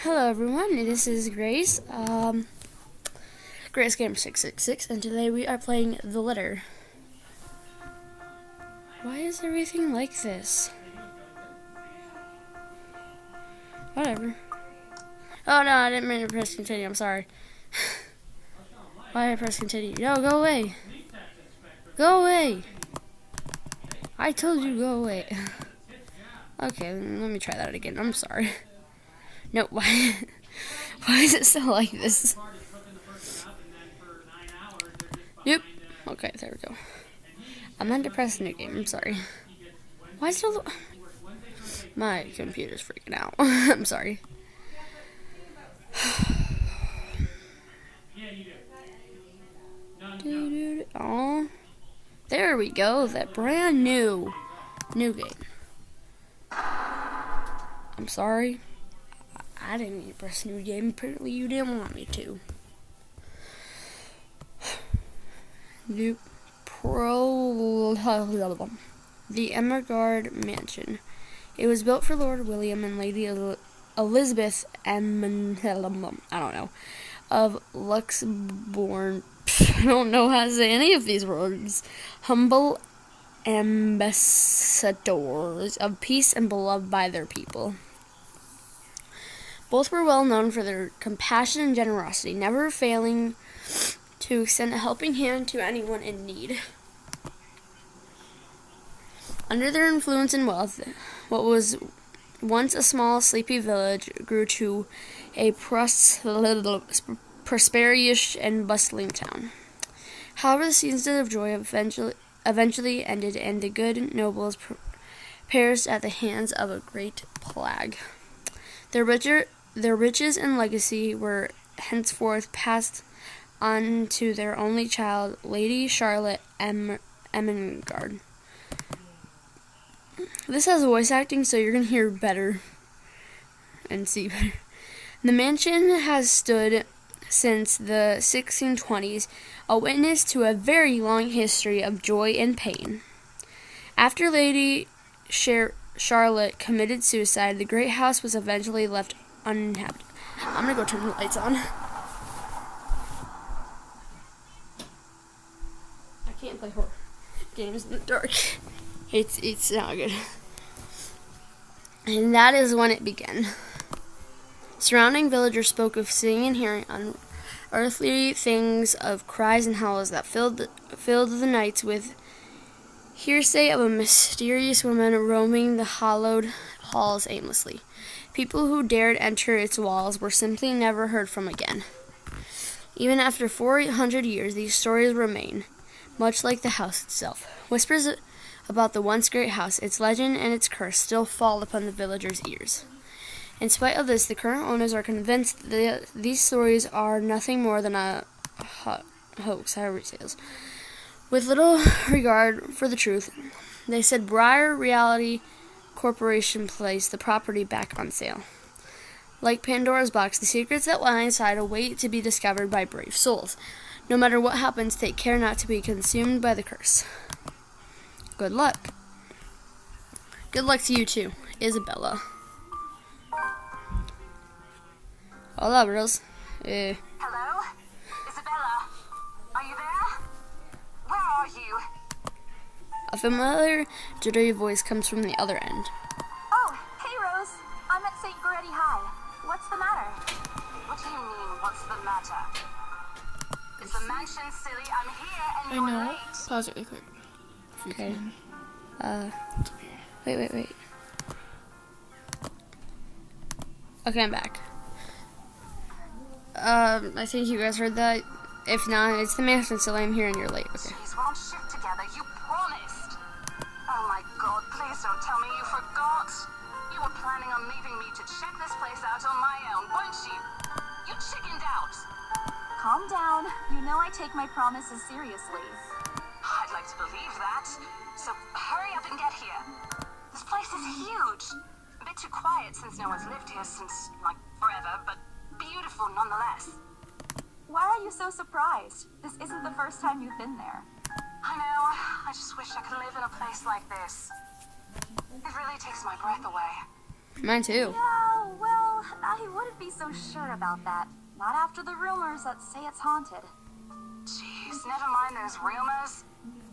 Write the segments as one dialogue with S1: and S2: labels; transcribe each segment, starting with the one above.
S1: Hello everyone, this is Grace, Grace Gamer 666, and today we are playing The Litter. Why is everything like this? Whatever. Oh no, I didn't mean to press continue, I'm sorry. Why did I press continue? No, go away! Go away! I told you go away. Okay, let me try that again, I'm sorry. No, why is it still like this? Yep. Okay, there we go. I meant to press new game, I'm sorry. Why is it my computer's freaking out. I'm sorry. Oh, there we go. That brand new game. I'm sorry. I didn't need to press new game. Apparently you didn't want me to. New The Emergard Mansion. It was built for Lord William and Lady Elizabeth of Luxembourg. I don't know how to say any of these words. Humble ambassadors of peace and beloved by their people. Both were well known for their compassion and generosity, never failing to extend a helping hand to anyone in need. Under their influence and wealth, what was once a small, sleepy village grew to a prosperous and bustling town. However, the seasons of joy eventually ended, and the good nobles perished at the hands of a great plague. Their riches and legacy were henceforth passed on to their only child, Lady Charlotte Ermengarde. This has voice acting, so you're going to hear better and see better. The mansion has stood since the 1620s, a witness to a very long history of joy and pain. After Lady Charlotte committed suicide, the great house was eventually left uninhabited. I'm going to go turn the lights on. I can't play horror games in the dark. It's not good. And that is when it began. Surrounding villagers spoke of seeing and hearing unearthly things, of cries and howls that filled the nights, with hearsay of a mysterious woman roaming the hallowed halls aimlessly. People who dared enter its walls were simply never heard from again. Even after 400 years, these stories remain, much like the house itself. Whispers about the once great house, its legend and its curse still fall upon the villagers' ears. In spite of this, the current owners are convinced that these stories are nothing more than a hoax, with little regard for the truth. They said Briar Reality Corporation placed the property back on sale. Like Pandora's box, the secrets that lie inside await to be discovered by brave souls. No matter what happens, take care not to be consumed by the curse. Good luck. Good luck to you too, Isabella. Hola, bros.
S2: Hello? Isabella? Are you there? Where are you?
S1: A familiar, jittery voice comes from the other end.
S2: Oh, hey, Rose. I'm at St. Goretti High. What's the matter? What do you mean, what's the matter? Is the mansion silly? I'm here and you're late.
S3: Pause it really quick.
S1: Okay. Wait. Okay, I'm back. I think you guys heard that. If not, it's the mansion, so I'm here and you're late. Okay.
S2: Jeez, we're on shift together. You promised. Oh my God, please don't tell me you forgot. You were planning on leaving me to check this place out on my own, weren't you? You chickened out.
S4: Calm down. You know I take my promises seriously.
S2: I'd like to believe that. So hurry up and get here. This place is huge. A bit too quiet since no one's lived here since, like, forever, but beautiful nonetheless.
S4: Why are you so surprised? This isn't the first time you've been there.
S2: I know. I just wish I could live in a place like this. It really takes my breath away.
S1: Mine too.
S4: Yeah, well, I wouldn't be so sure about that. Not after the rumors that say it's haunted.
S2: Jeez, never mind those rumors.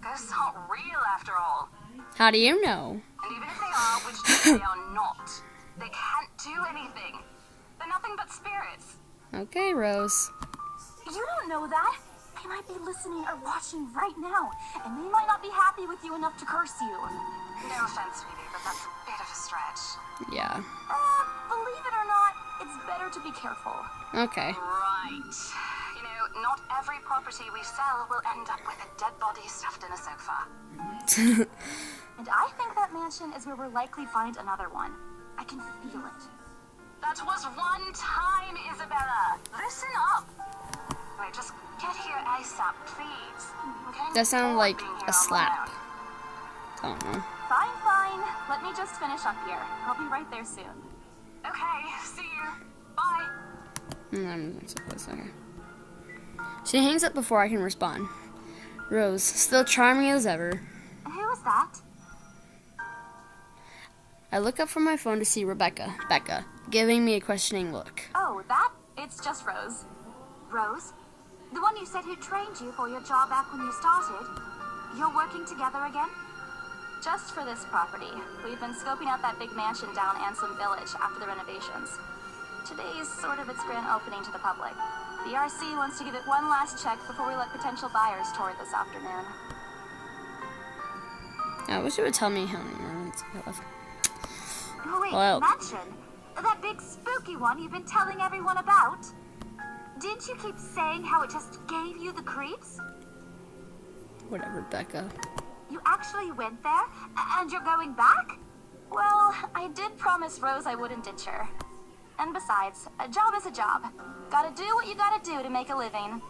S2: Ghosts aren't real after all.
S1: How do you know?
S2: And even if they are, which they are not, they can't do anything. They're nothing but spirits.
S1: Okay, Rose.
S4: You don't know that. They might be listening or watching right now, and they might not be happy with you enough to curse you.
S2: No offense, sweetie, but that's a bit of a stretch.
S1: Yeah.
S4: Believe it or not, it's better to be careful.
S1: Okay.
S2: Right. You know, not every property we sell will end up with a dead body stuffed in a sofa.
S4: And I think that mansion is where we'll likely find another one. I can feel it.
S2: That was one time, Isabella. Listen up. Wait, just get here ASAP, please.
S1: That sounded like
S2: Being here
S1: a
S2: on my
S1: slap.
S2: own.
S1: I don't know.
S4: Fine. Let me just finish up here. I'll be right there soon.
S2: Okay, see you. Bye.
S1: I'm so close. Okay. She hangs up before I can respond. Rose, still charming as ever.
S4: Who was that?
S1: I look up from my phone to see Becca, giving me a questioning look.
S4: Oh, that? It's just Rose. Rose? The one you said who trained you for your job back when you started? You're working together again? Just for this property. We've been scoping out that big mansion down Ansem Village after the renovations. Today's sort of its grand opening to the public. The RC wants to give it one last check before we let potential buyers tour it this afternoon.
S1: I wish it would tell me how many moments I left.
S4: Oh, wait,
S1: Well.
S4: mansion? That big spooky one you've been telling everyone about? Didn't you keep saying how it just gave you the creeps?
S1: Whatever, Becca.
S4: You actually went there? And you're going back? Well, I did promise Rose I wouldn't ditch her. And besides, a job is a job. Gotta do what you gotta do to make a living.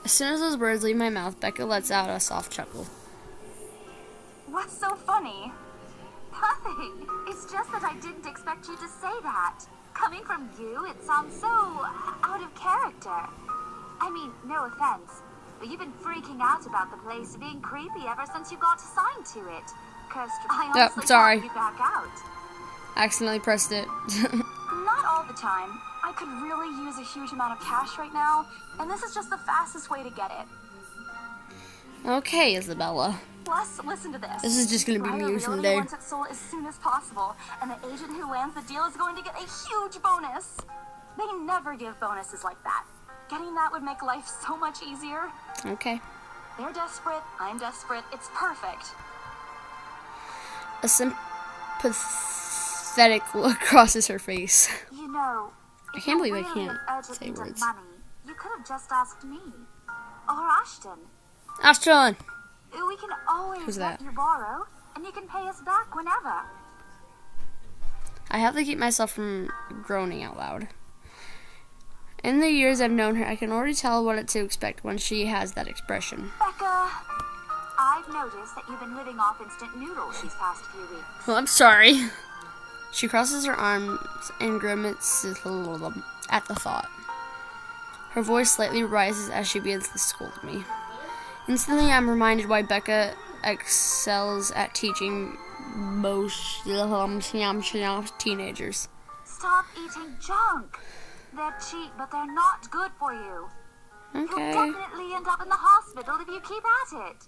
S1: As soon as those words leave my mouth, Becca lets out a soft chuckle.
S4: What's so funny? Nothing. It's just that I didn't expect you to say that. Coming from you, it sounds so out of character. I mean, no offense, but you've been freaking out about the place being creepy ever since you got assigned to it. Cursed, I honestly
S1: sorry.
S4: thought you'd back out.
S1: Accidentally pressed it.
S4: Not all the time. I could really use a huge amount of cash right now, and this is just the fastest way to get it.
S1: Okay, Isabella.
S4: Plus, listen to this.
S1: This is just gonna be
S4: Buyer
S1: me
S4: really
S1: someday.
S4: wants it sold as soon as possible, and the agent who lands the deal is going to get a huge bonus. They never give bonuses like that. Getting that would make life so much easier.
S1: Okay.
S4: They're desperate, I'm desperate, it's perfect.
S1: A sympathetic look crosses her face.
S4: You know,
S1: I
S4: if
S1: can't
S4: you're
S1: believe I
S4: really
S1: can't
S4: in urgent
S1: say
S4: need of
S1: words.
S4: money, you could have just asked me. Or Ashton.
S1: Ashton!
S4: We can always
S1: Who's
S4: let
S1: that?
S4: you borrow, and you can pay us back whenever.
S1: I have to keep myself from groaning out loud. In the years I've known her, I can already tell what to expect when she has that expression.
S4: Becca, I've noticed that you've been living off instant noodles these past few weeks.
S1: Well, I'm sorry. She crosses her arms and grimaces at the thought. Her voice slightly rises as she begins to scold me. Instantly, I'm reminded why Becca excels at teaching most teenagers.
S4: Stop eating junk. They're cheap, but they're not good for you.
S1: Okay.
S4: You'll definitely end up in the hospital if you keep at it.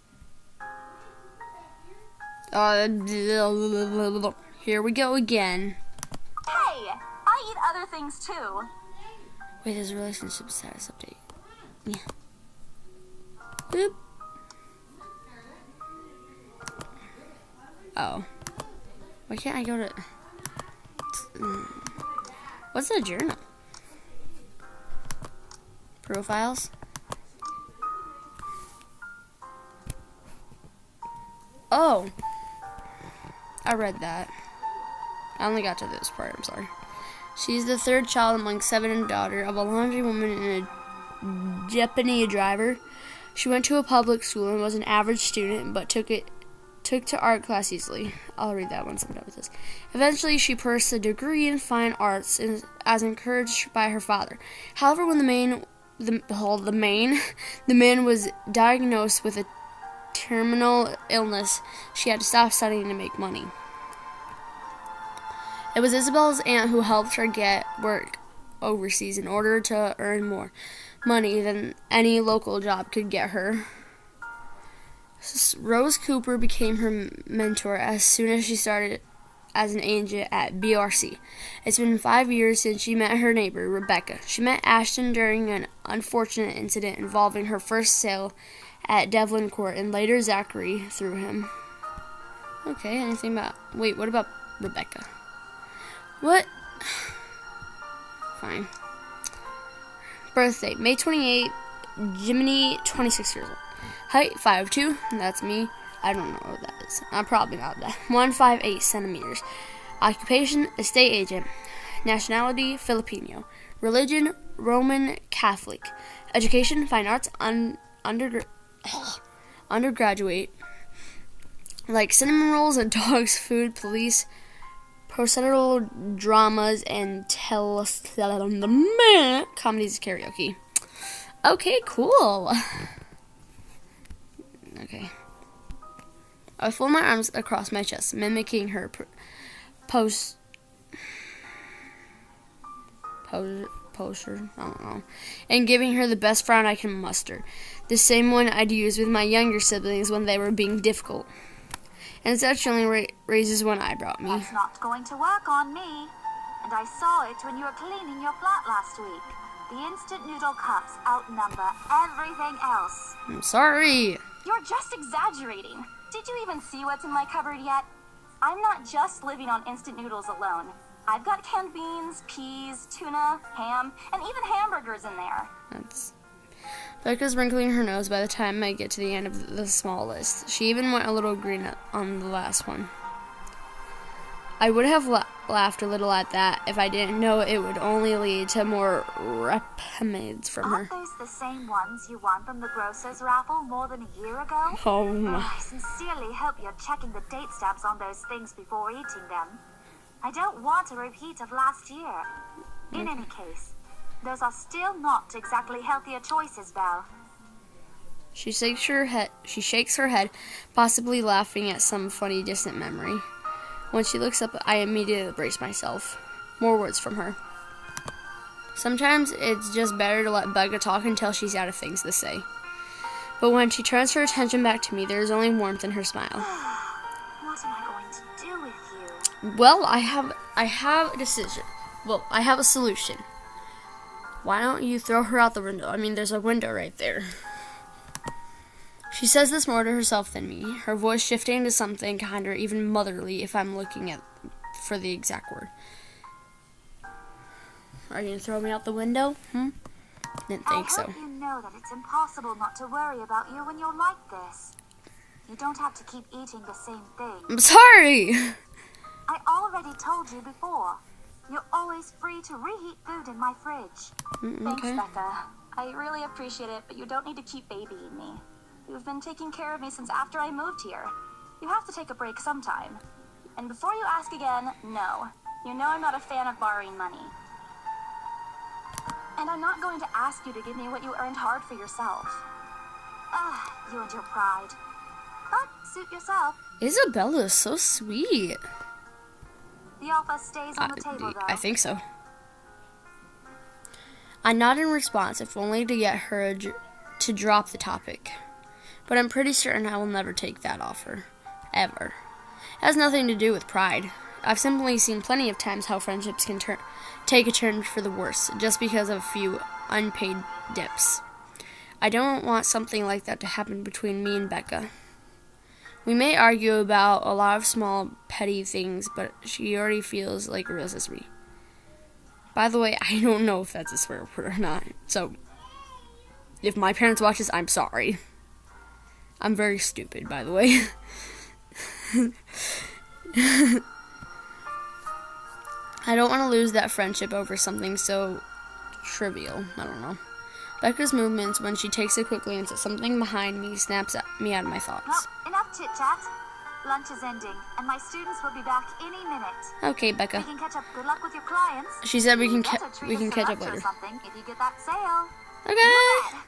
S1: Here we go again.
S4: Hey, I eat other things too.
S1: Wait, there's a relationship status update. Yeah. Boop. Oh. Why can't I go to... What's a journal? Profiles? Oh. I read that. I only got to this part, I'm sorry. She's the third child among 7 daughter of a laundry woman and a Japanese driver. She went to a public school and was an average student, but took to art class easily. I'll read that once I'm done with this. Eventually, she pursued a degree in fine arts as encouraged by her father. However, when the man was diagnosed with a terminal illness, she had to stop studying to make money. It was Isabel's aunt who helped her get work overseas in order to earn more money than any local job could get her. Rose Cooper became her mentor as soon as she started as an agent at BRC. It's been 5 years since she met her neighbor, Rebecca. She met Ashton during an unfortunate incident involving her first sale at Devlin Court, and later Zachary threw him. Okay, anything about... Wait, what about Rebecca? What? Fine. Birthday, May 28, Jiminy, 26 years old. Height, 5'2", that's me. I don't know what that is. I'm probably not that. 158 centimeters. Occupation, estate agent. Nationality, Filipino. Religion, Roman Catholic. Education, fine arts, undergraduate. Like cinnamon rolls and dogs, food, police, procedural dramas, and comedies, karaoke. Okay, cool. Okay. I fold my arms across my chest, mimicking her posture, I don't know, and giving her the best frown I can muster, the same one I'd use with my younger siblings when they were being difficult. And instead she only raises one eyebrow at me.
S4: That's not going to work on me. And I saw it when you were cleaning your flat last week. The instant noodle cups outnumber everything else.
S1: I'm sorry.
S4: You're just exaggerating. Did you even see what's in my cupboard yet? I'm not just living on instant noodles alone. I've got canned beans, peas, tuna, ham, and even hamburgers in there.
S1: Becca's wrinkling her nose by the time I get to the end of the small list. She even went a little green on the last one. I would have laughed a little at that if I didn't know it would only lead to more reprimands from her.
S4: Aren't those the same ones you won from the grocer's raffle more than a year ago?
S1: Oh my.
S4: I sincerely hope you're checking the date stamps on those things before eating them. I don't want a repeat of last year. In any case, those are still not exactly healthier choices, Belle.
S1: She shakes her head, possibly laughing at some funny distant memory. When she looks up, I immediately brace myself. More words from her. Sometimes it's just better to let Becca talk until she's out of things to say. But when she turns her attention back to me, there is only warmth in her smile.
S4: What am I going to do with you?
S1: Well, I have a decision. Well, I have a solution. Why don't you throw her out the window? I mean, there's a window right there. She says this more to herself than me, her voice shifting to something kinder, even motherly, if I'm looking for the exact word. Are you going to throw me out the window? Didn't think so.
S4: I hope you know that it's impossible not to worry about you when you're like this. You don't have to keep eating the same thing.
S1: I'm sorry!
S4: I already told you before. You're always free to reheat food in my fridge. Thanks,
S1: Okay.
S4: Becca. I really appreciate it, but you don't need to keep babying me. You've been taking care of me since after I moved here. You have to take a break sometime. And before you ask again, no. You know I'm not a fan of borrowing money. And I'm not going to ask you to give me what you earned hard for yourself. You and your pride. But suit yourself.
S1: Isabella is so sweet.
S4: The offer stays on the table, though.
S1: I think so. I nod in response, if only to get her to drop the topic. But I'm pretty certain I will never take that offer. Ever. It has nothing to do with pride. I've simply seen plenty of times how friendships can take a turn for the worse, just because of a few unpaid dips. I don't want something like that to happen between me and Becca. We may argue about a lot of small, petty things, but she already feels like Rose is me. By the way, I don't know if that's a swear word or not, so if my parents watch this, I'm sorry. I'm very stupid, by the way. I don't want to lose that friendship over something so trivial. I don't know. Becca's movements when she takes a quick glance at something behind me snaps me out of my thoughts.
S4: Well, enough chit-chat. Lunch is ending, and my students will be back any minute.
S1: Okay,
S4: We
S1: Becca.
S4: can catch up. Good luck with your clients.
S1: She said we can
S4: Get a treat us
S1: catch
S4: to
S1: up
S4: lunch or
S1: later.
S4: something if you get that sale.
S1: Okay.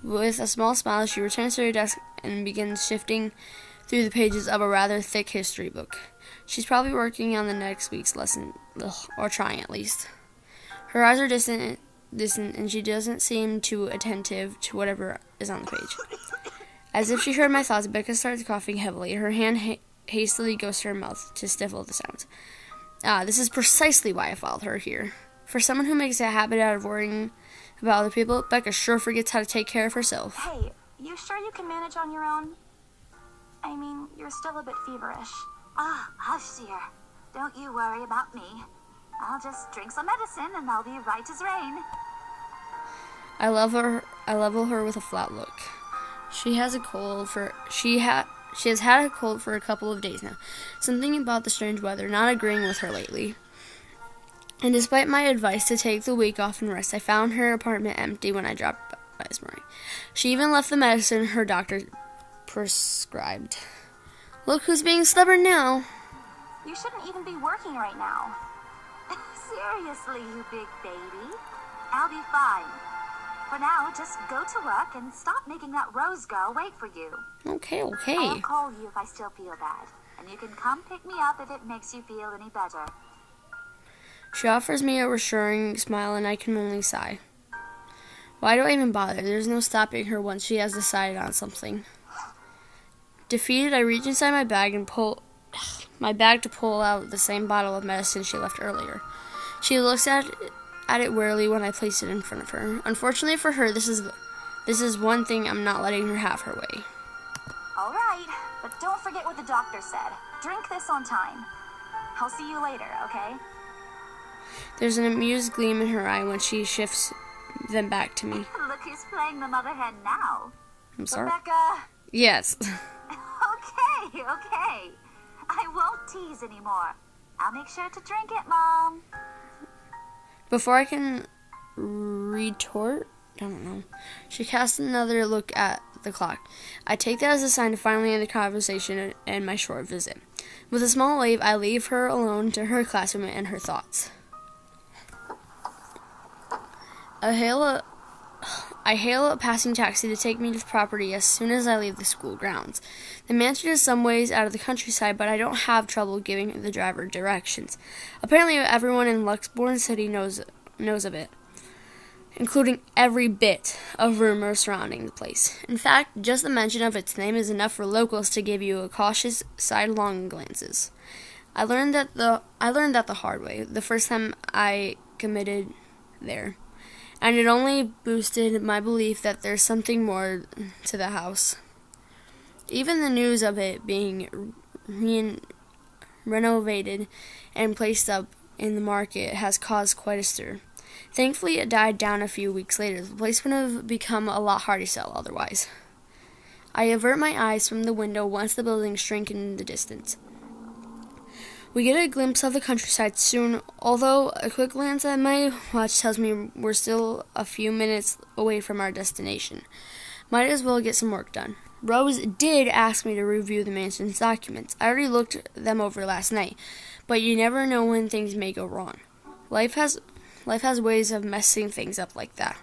S1: With a small smile, she returns to her desk and begins shifting through the pages of a rather thick history book. She's probably working on the next week's lesson, or trying at least. Her eyes are distant, and she doesn't seem too attentive to whatever is on the page. As if she heard my thoughts, Becca starts coughing heavily. Her hand hastily goes to her mouth to stifle the sounds. This is precisely why I followed her here. For someone who makes a habit out of worrying about other people, Becca sure forgets how to take care of herself.
S4: Hey, you sure you can manage on your own? I mean, you're still a bit feverish.
S2: Hush, dear. Don't you worry about me. I'll just drink some medicine and I'll be right as rain.
S1: I level her with a flat look. She has had a cold for a couple of days now. Something about the strange weather not agreeing with her lately. And despite my advice to take the week off and rest, I found her apartment empty when I dropped by this morning. She even left the medicine her doctor prescribed. Look who's being stubborn now.
S4: You shouldn't even be working right now.
S2: Seriously, you big baby. I'll be fine. For now, just go to work and stop making that Rose girl wait for you.
S1: Okay.
S2: I'll call you if I still feel bad. And you can come pick me up if it makes you feel any better.
S1: She offers me a reassuring smile, and I can only sigh. Why do I even bother? There's no stopping her once she has decided on something. Defeated, I reach inside my bag and pull to pull out the same bottle of medicine she left earlier. She looks at it warily when I place it in front of her. Unfortunately for her, this is one thing I'm not letting her have her way.
S4: All right, but don't forget what the doctor said. Drink this on time. I'll see you later, okay?
S1: There's an amused gleam in her eye when she shifts them back to me.
S2: Look who's playing the mother hen now.
S1: I'm sorry.
S2: Rebecca.
S1: Yes.
S2: Okay. I won't tease anymore. I'll make sure to drink it, Mom.
S1: Before I can retort, I don't know, she casts another look at the clock. I take that as a sign to finally end the conversation and my short visit. With a small wave, I leave her alone to her classroom and her thoughts. I hail a passing taxi to take me to the property as soon as I leave the school grounds. The mansion is some ways out of the countryside, but I don't have trouble giving the driver directions. Apparently everyone in Luxbourne City knows of it, including every bit of rumor surrounding the place. In fact, just the mention of its name is enough for locals to give you a cautious sidelong glances. I learned that the hard way the first time I committed there. And it only boosted my belief that there's something more to the house. Even the news of it being renovated and placed up in the market has caused quite a stir. Thankfully, it died down a few weeks later. The place would have become a lot harder to sell otherwise. I avert my eyes from the window once the buildings shrink in the distance. We get a glimpse of the countryside soon, although a quick glance at my watch tells me we're still a few minutes away from our destination. Might as well get some work done. Rose did ask me to review the mansion's documents. I already looked them over last night, but you never know when things may go wrong. Life has ways of messing things up like that.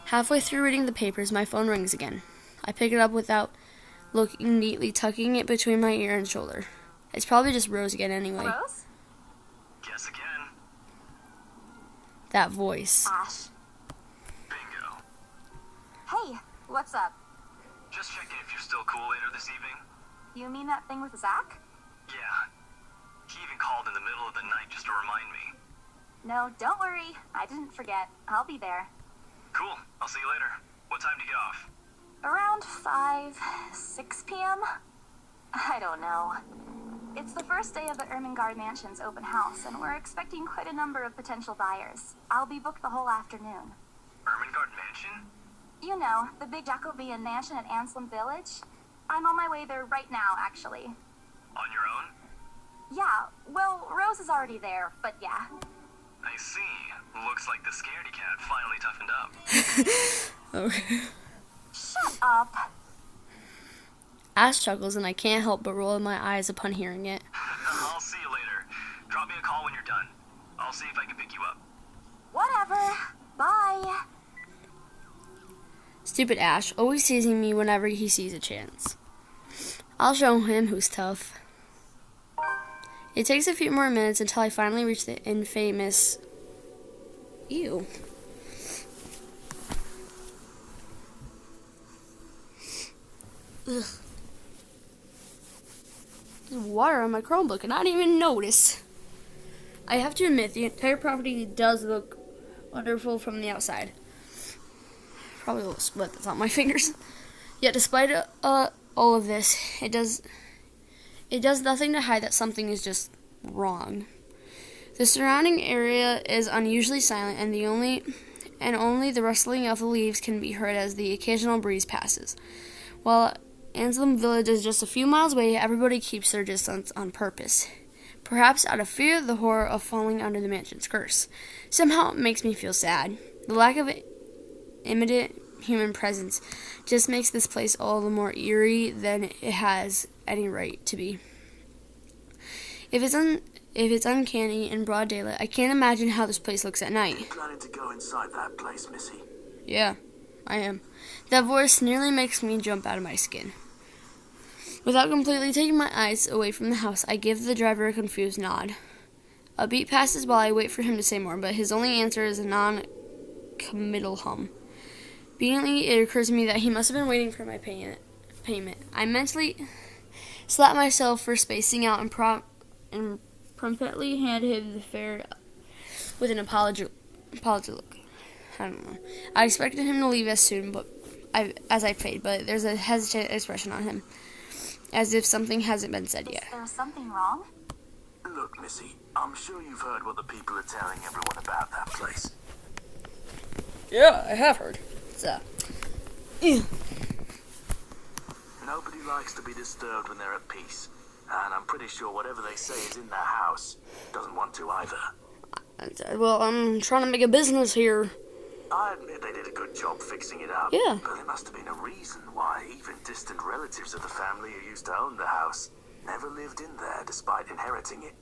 S1: Halfway through reading the papers, my phone rings again. I pick it up without looking, neatly tucking it between my ear and shoulder. It's probably just Rose again anyway.
S4: Rose?
S3: Guess again.
S1: That voice.
S4: Ash.
S3: Bingo.
S4: Hey, what's up?
S3: Just checking if you're still cool later this evening.
S4: You mean that thing with Zach?
S3: Yeah. He even called in the middle of the night just to remind me.
S4: No, don't worry. I didn't forget. I'll be there.
S3: Cool. I'll see you later. What time do you get off?
S4: Around 6 p.m.? I don't know. It's the first day of the Ermengarde Mansion's open house, and we're expecting quite a number of potential buyers. I'll be booked the whole afternoon.
S3: Ermengarde Mansion?
S4: You know, the big Jacobean mansion at Anselm Village. I'm on my way there right now, actually.
S3: On your own?
S4: Yeah, well, Rose is already there, but yeah.
S3: I see. Looks like the scaredy cat finally toughened up.
S1: Okay.
S4: Shut up.
S1: Ash chuckles, and I can't help but roll my eyes upon hearing it.
S3: I'll see you later. Drop me a call when you're done. I'll see if I can pick you up.
S4: Whatever. Bye.
S1: Stupid Ash, always teasing me whenever he sees a chance. I'll show him who's tough. It takes a few more minutes until I finally reach the infamous... Ew. Ugh. There's water on my Chromebook and I didn't even notice. I have to admit, the entire property does look wonderful from the outside. Probably a little sweat that's on my fingers. Yet despite all of this, it does nothing to hide that something is just wrong. The surrounding area is unusually silent, and only the rustling of the leaves can be heard as the occasional breeze passes. While Anselm Village is just a few miles away, everybody keeps their distance on purpose. Perhaps out of fear of the horror of falling under the mansion's curse. Somehow it makes me feel sad. The lack of immediate human presence just makes this place all the more eerie than it has any right to be. If it's uncanny in broad daylight, I can't imagine how this place looks at night.
S5: Are you planning to go inside that place, Missy?
S1: Yeah, I am. That voice nearly makes me jump out of my skin. Without completely taking my eyes away from the house, I give the driver a confused nod. A beat passes while I wait for him to say more, but his only answer is a non-committal hum. Beingly, it occurs to me that he must have been waiting for my payment. I mentally slap myself for spacing out and promptly handed the fare with an apology look. I don't know. I expected him to leave as soon as I paid, but there's a hesitant expression on him, as if something hasn't been said yet.
S4: Is there something wrong?
S5: Look, Missy, I'm sure you've heard what the people are telling everyone about that place.
S1: Yeah, I have heard.
S5: Nobody likes to be disturbed when they're at peace, and I'm pretty sure whatever they say is in their house doesn't want to either.
S1: Well, I'm trying to make a business here.
S5: I admit they did a good job fixing it up.
S1: Yeah.
S5: But there must have been a reason why even distant relatives of the family who used to own the house never lived in there despite inheriting it.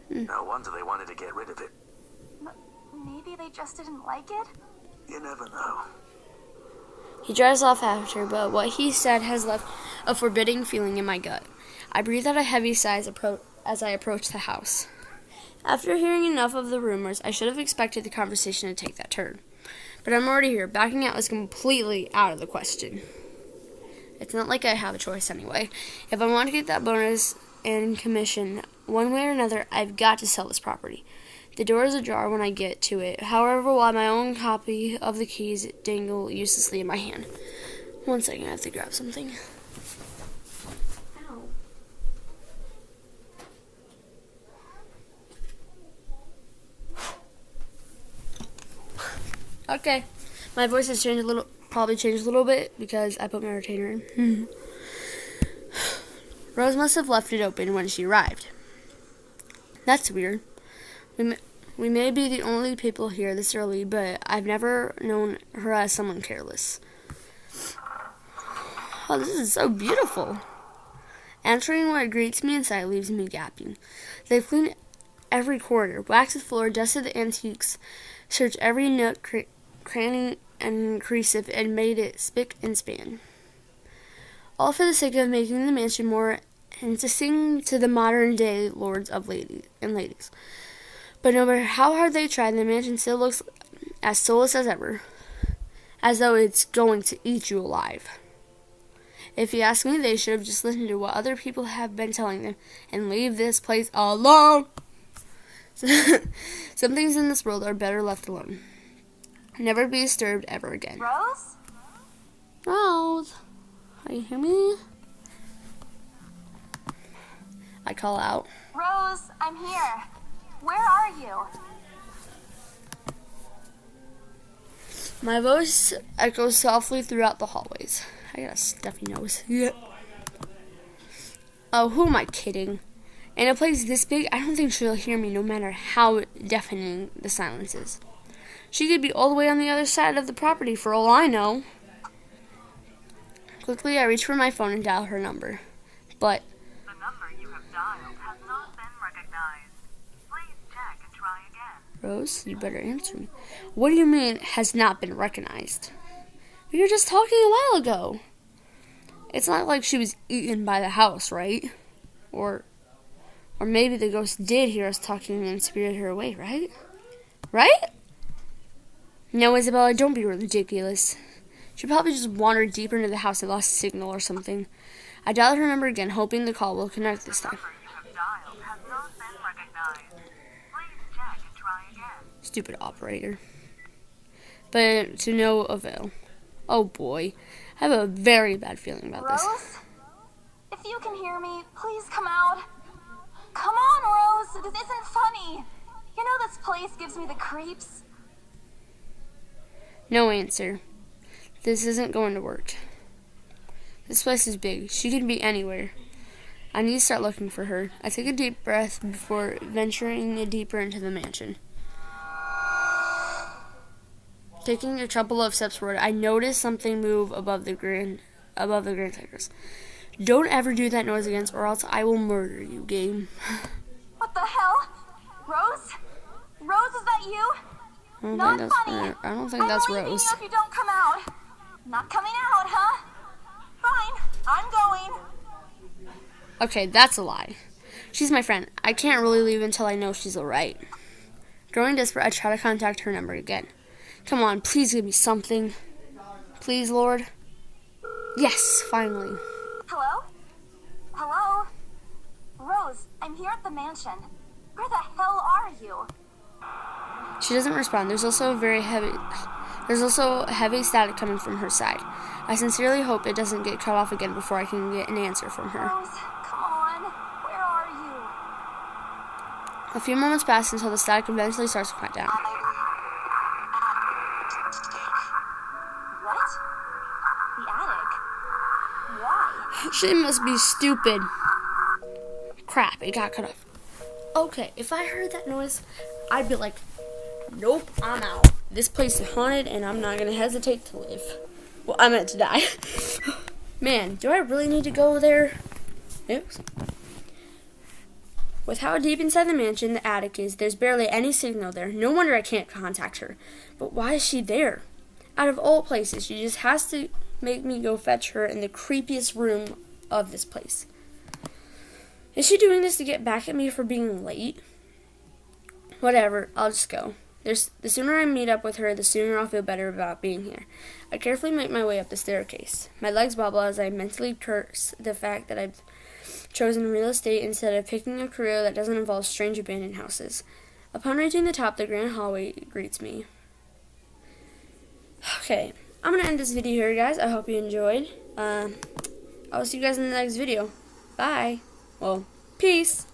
S5: No wonder they wanted to get rid of it.
S4: Maybe they just didn't like it?
S5: You never know.
S1: He drives off after, but what he said has left a forbidding feeling in my gut. I breathe out a heavy sigh as I approach the house. After hearing enough of the rumors, I should have expected the conversation to take that turn. But I'm already here. Backing out is completely out of the question. It's not like I have a choice anyway. If I want to get that bonus and commission one way or another, I've got to sell this property. The door is ajar when I get to it, however, while my own copy of the keys dangle uselessly in my hand. 1 second, I have to grab something. Ow. Okay, my voice has probably changed a little bit because I put my retainer in. Rose must have left it open when she arrived. That's weird. We may be the only people here this early, but I've never known her as someone careless. Oh, this is so beautiful. Entering what greets me inside leaves me gaping. They've cleaned every corner, waxed the floor, dusted the antiques, searched every nook, cranny, and crease of it, and made it spick and span. All for the sake of making the mansion more interesting to the modern-day lords and ladies. But no matter how hard they try, the mansion still looks as soulless as ever, as though it's going to eat you alive. If you ask me, they should have just listened to what other people have been telling them and leave this place alone. Some things in this world are better left alone. Never be disturbed ever again.
S4: Rose?
S1: Rose, are you hear me? I call out.
S4: Rose, I'm here. Where are you?
S1: My voice echoes softly throughout the hallways. I got a stuffy nose. Yeah. Oh, who am I kidding? In a place this big, I don't think she'll hear me no matter how deafening the silence is. She could be all the way on the other side of the property for all I know. Quickly, I reach for my phone and dial her number. But
S2: The number you have dialed has not been recognized. Please check and try again.
S1: Rose, you better answer me. What do you mean, has not been recognized? We were just talking a while ago. It's not like she was eaten by the house, right? Or Or maybe the ghost did hear us talking and spirited her away, right? Right? No, Isabella, don't be ridiculous. She probably just wandered deeper into the house and lost signal or something. I dialed her number again, hoping the call will connect this time. Stupid operator. But to no avail. Oh boy. I have a very bad feeling about this.
S4: Rose? If you can hear me, please come out. Come on, Rose. This isn't funny. You know this place gives me the creeps.
S1: No answer. This isn't going to work. This place is big. She could be anywhere. I need to start looking for her. I take a deep breath before venturing deeper into the mansion. Taking a couple of steps forward, I notice something move above the grand staircase. Don't ever do that noise again, or else I will murder you, game.
S4: What the hell? Rose? Rose, is that you? Not funny.
S1: I don't think that's Rose.
S4: I'm leaving you if you don't come out. Not coming out, huh? Fine, I'm going.
S1: Okay, that's a lie. She's my friend. I can't really leave until I know she's alright. Growing desperate, I try to contact her number again. Come on, please give me something. Please, Lord. Yes, finally.
S4: Hello? Hello? Rose, I'm here at the mansion. Where the hell are you?
S1: She doesn't respond. There's also heavy static coming from her side. I sincerely hope it doesn't get cut off again before I can get an answer from her.
S4: Rose, come on. Where are you?
S1: A few moments pass until the static eventually starts to quiet down.
S4: What? The attic? Why?
S1: She must be stupid. Crap, it got cut off. Okay, if I heard that noise, I'd be like, nope, I'm out. This place is haunted and I'm not going to hesitate to live. Well, I meant to die. Man, do I really need to go there? Oops. With how deep inside the mansion the attic is, there's barely any signal there. No wonder I can't contact her. But why is she there? Out of all places, she just has to make me go fetch her in the creepiest room of this place. Is she doing this to get back at me for being late? Whatever, I'll just go. The sooner I meet up with her, the sooner I'll feel better about being here. I carefully make my way up the staircase. My legs wobble as I mentally curse the fact that I've chosen real estate instead of picking a career that doesn't involve strange abandoned houses. Upon reaching the top, the grand hallway greets me. Okay, I'm going to end this video here, guys. I hope you enjoyed. I will see you guys in the next video. Bye. Well, peace.